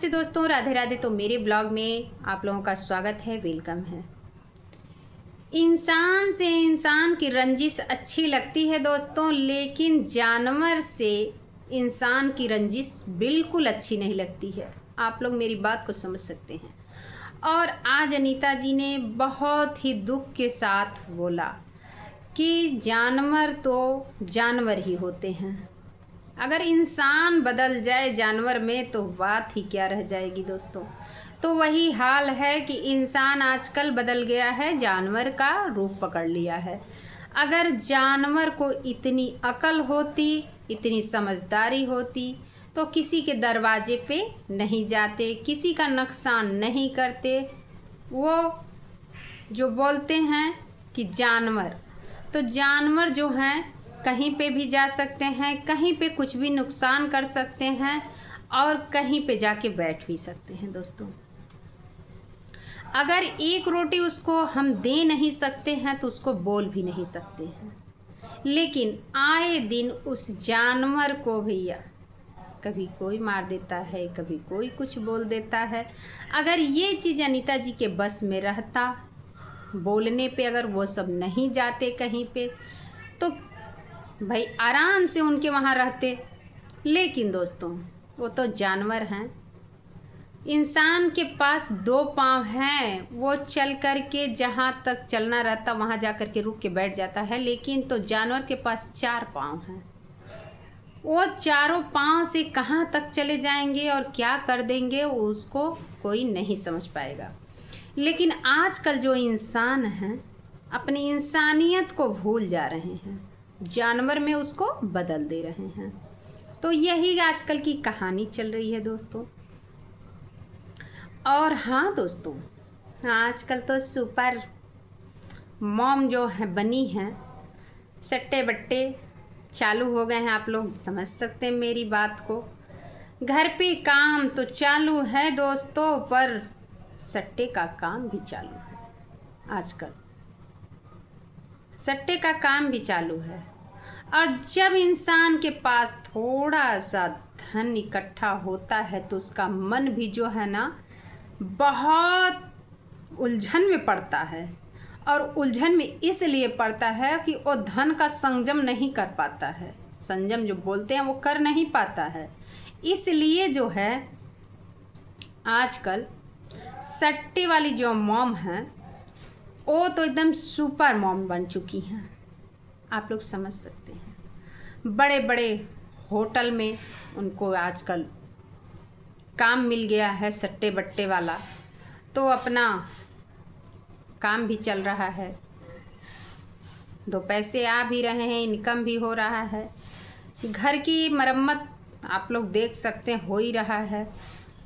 नमस्ते दोस्तों, राधे राधे। तो मेरे ब्लॉग में आप लोगों का स्वागत है, वेलकम है। इंसान से इंसान की रंजिश अच्छी लगती है दोस्तों, लेकिन जानवर से इंसान की रंजिश बिल्कुल अच्छी नहीं लगती है। आप लोग मेरी बात को समझ सकते हैं। और आज अनीता जी ने बहुत ही दुख के साथ बोला कि जानवर तो जानवर ही होते हैं, अगर इंसान बदल जाए जानवर में तो बात ही क्या रह जाएगी दोस्तों। तो वही हाल है कि इंसान आजकल बदल गया है, जानवर का रूप पकड़ लिया है। अगर जानवर को इतनी अकल होती, इतनी समझदारी होती तो किसी के दरवाजे पे नहीं जाते, किसी का नुकसान नहीं करते। वो जो बोलते हैं कि जानवर, तो जानवर जो हैं कहीं पे भी जा सकते हैं, कहीं पे कुछ भी नुकसान कर सकते हैं और कहीं पे जाके बैठ भी सकते हैं दोस्तों। अगर एक रोटी उसको हम दे नहीं सकते हैं तो उसको बोल भी नहीं सकते हैं, लेकिन आए दिन उस जानवर को भैया कभी कोई मार देता है, कभी कोई कुछ बोल देता है। अगर ये चीज़ अनीता जी के बस में रहता, बोलने पे अगर वो सब नहीं जाते कहीं पे, तो भाई आराम से उनके वहाँ रहते। लेकिन दोस्तों वो तो जानवर हैं। इंसान के पास 2 पाँव हैं, वो चल कर के जहाँ तक चलना रहता वहाँ जा कर के रुक के बैठ जाता है, लेकिन तो जानवर के पास 4 पाँव हैं। वो चारों पाँव से कहाँ तक चले जाएंगे और क्या कर देंगे उसको कोई नहीं समझ पाएगा। लेकिन आजकल जो इंसान हैं अपनी इंसानियत को भूल जा रहे हैं, जानवर में उसको बदल दे रहे हैं। तो यही आजकल की कहानी चल रही है दोस्तों। और हाँ दोस्तों, आजकल तो सुपर मॉम जो है बनी हैं, सट्टे बट्टे चालू हो गए हैं। आप लोग समझ सकते हैं मेरी बात को। घर पे काम तो चालू है दोस्तों, पर सट्टे का काम भी चालू है। आजकल सट्टे का काम भी चालू है। और जब इंसान के पास थोड़ा सा धन इकट्ठा होता है तो उसका मन भी जो है ना बहुत उलझन में पड़ता है। और उलझन में इसलिए पड़ता है कि वो धन का संयम नहीं कर पाता है, संयम जो बोलते हैं वो कर नहीं पाता है। इसलिए जो है आजकल सट्टे वाली जो मॉम हैं वो तो एकदम सुपर मॉम बन चुकी हैं। आप लोग समझ सकते हैं। बड़े बड़े होटल में उनको आजकल काम मिल गया है सट्टे बट्टे वाला, तो अपना काम भी चल रहा है, 2 पैसे आ भी रहे हैं, इनकम भी हो रहा है। घर की मरम्मत आप लोग देख सकते हैं हो ही रहा है।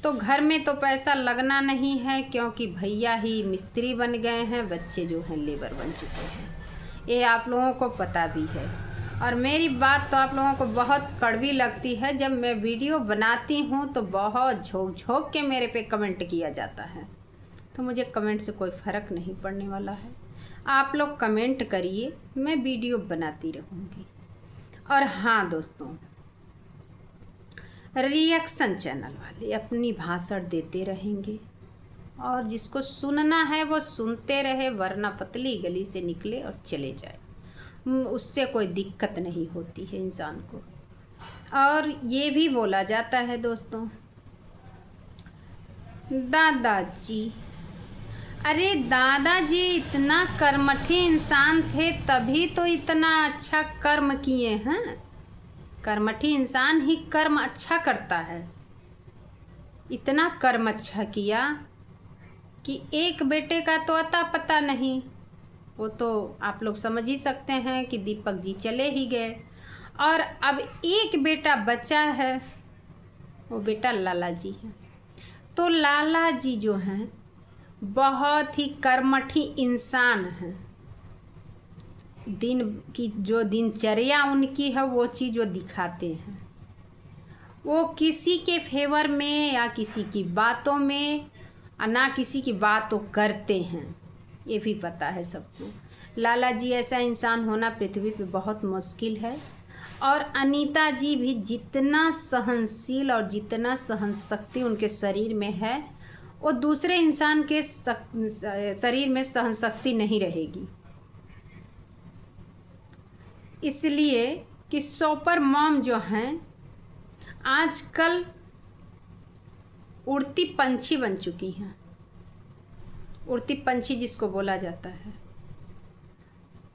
तो घर में तो पैसा लगना नहीं है, क्योंकि भैया ही मिस्त्री बन गए हैं, बच्चे जो हैं लेबर बन चुके हैं। ये आप लोगों को पता भी है। और मेरी बात तो आप लोगों को बहुत कड़वी लगती है। जब मैं वीडियो बनाती हूँ तो बहुत झोंक झोंक के मेरे पे कमेंट किया जाता है, तो मुझे कमेंट से कोई फ़र्क नहीं पड़ने वाला है। आप लोग कमेंट करिए, मैं वीडियो बनाती रहूँगी। और हाँ दोस्तों, रिएक्शन चैनल वाले अपनी भाषण देते रहेंगे और जिसको सुनना है वो सुनते रहे, वरना पतली गली से निकले और चले जाए। उससे कोई दिक्कत नहीं होती है इंसान को। और ये भी बोला जाता है दोस्तों, दादाजी, अरे दादाजी इतना कर्मठी इंसान थे तभी तो इतना अच्छा कर्म किए हैं। कर्मठी इंसान ही कर्म अच्छा करता है। इतना कर्म अच्छा किया कि एक बेटे का तो अता पता नहीं। वो तो आप लोग समझ ही सकते हैं कि दीपक जी चले ही गए और अब एक बेटा बचा है, वो बेटा लाला जी है। तो लाला जी जो हैं बहुत ही कर्मठी इंसान हैं। दिन की जो दिनचर्या उनकी है वो चीज़ वो दिखाते हैं। वो किसी के फेवर में या किसी की बातों में ना किसी की बात तो करते हैं, ये भी पता है सबको। लाला जी ऐसा इंसान होना पृथ्वी पे बहुत मुश्किल है। और अनीता जी भी जितना सहनशील और जितना सहन शक्ति उनके शरीर में है, वो दूसरे इंसान के शरीर में सहन शक्ति नहीं रहेगी। इसलिए कि सुपर मॉम जो हैं आजकल उड़ती पंछी बन चुकी हैं। उड़ती पंछी जिसको बोला जाता है,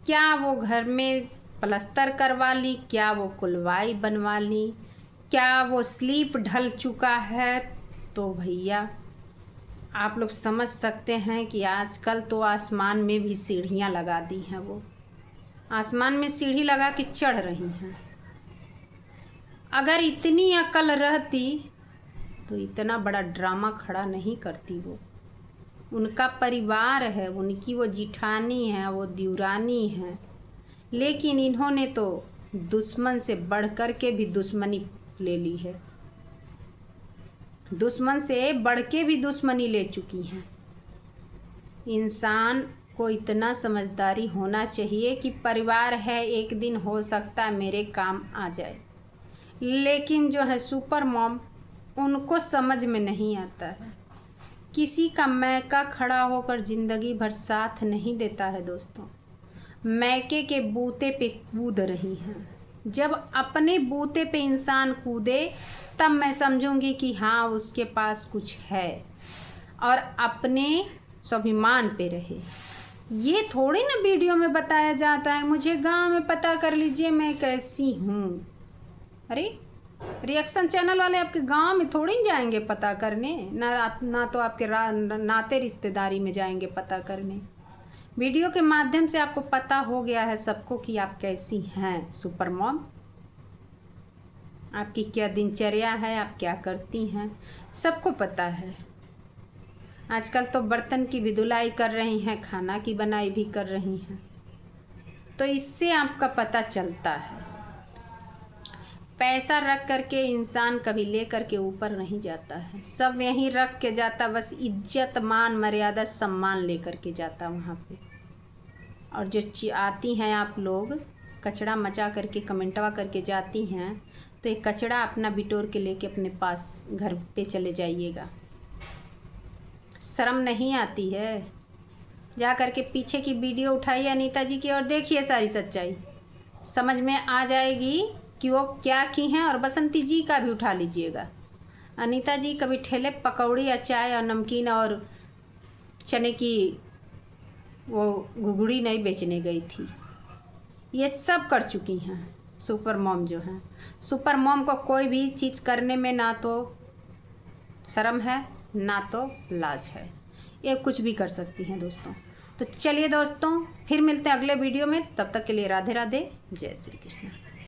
क्या वो घर में प्लस्तर करवा ली, क्या वो कुलवाई बनवा ली, क्या वो स्लीप ढल चुका है, तो भैया आप लोग समझ सकते हैं कि आजकल तो आसमान में भी सीढ़ियाँ लगा दी हैं। वो आसमान में सीढ़ी लगा के चढ़ रही हैं। अगर इतनी अकल रहती तो इतना बड़ा ड्रामा खड़ा नहीं करती। वो उनका परिवार है, उनकी वो जिठानी है, वो दिवरानी है, लेकिन इन्होंने तो दुश्मन से बढ़ कर के भी दुश्मनी ले ली है। दुश्मन से बढ़ के भी दुश्मनी ले चुकी हैं। इंसान को इतना समझदारी होना चाहिए कि परिवार है, एक दिन हो सकता है मेरे काम आ जाए, लेकिन जो है सुपर मॉम, उनको समझ में नहीं आता है। किसी का मैका खड़ा होकर ज़िंदगी भर साथ नहीं देता है दोस्तों। मैके के बूते पे कूद रही हैं। जब अपने बूते पे इंसान कूदे तब मैं समझूंगी कि हाँ उसके पास कुछ है और अपने स्वाभिमान पे रहे। ये थोड़ी ना वीडियो में बताया जाता है मुझे गांव में पता कर लीजिए मैं कैसी हूँ। अरे रिएक्शन चैनल वाले आपके गांव में थोड़ी न जाएंगे पता करने, ना तो आपके नाते रिश्तेदारी में जाएंगे पता करने। वीडियो के माध्यम से आपको पता हो गया है सबको कि आप कैसी हैं सुपर मॉम। आपकी क्या दिनचर्या है, आप क्या करती हैं, सबको पता है। आजकल तो बर्तन की भी धुलाई कर रही हैं, खाना की बनाई भी कर रही हैं, तो इससे आपका पता चलता है। पैसा रख करके इंसान कभी ले करके ऊपर नहीं जाता है, सब यहीं रख के जाता, बस इज्जत मान मर्यादा सम्मान ले करके जाता वहाँ पे। और जो आती हैं आप लोग कचड़ा मचा करके कमेंटवा करके जाती हैं, तो ये कचड़ा अपना बिटोर के लेके अपने पास घर पे चले जाइएगा। शर्म नहीं आती है? जा करके पीछे की वीडियो उठाइए अनीता जी की और देखिए सारी सच्चाई, समझ में आ जाएगी कि वो क्या की हैं। और बसंती जी का भी उठा लीजिएगा। अनीता जी कभी ठेले पकौड़ी या चाय और नमकीन और चने की वो घुघड़ी नहीं बेचने गई थी, ये सब कर चुकी हैं सुपर मॉम जो हैं। सुपर मॉम को कोई भी चीज़ करने में ना तो शर्म है ना तो लाज है, ये कुछ भी कर सकती हैं दोस्तों। तो चलिए दोस्तों फिर मिलते हैं अगले वीडियो में, तब तक के लिए राधे राधे, जय श्री कृष्ण।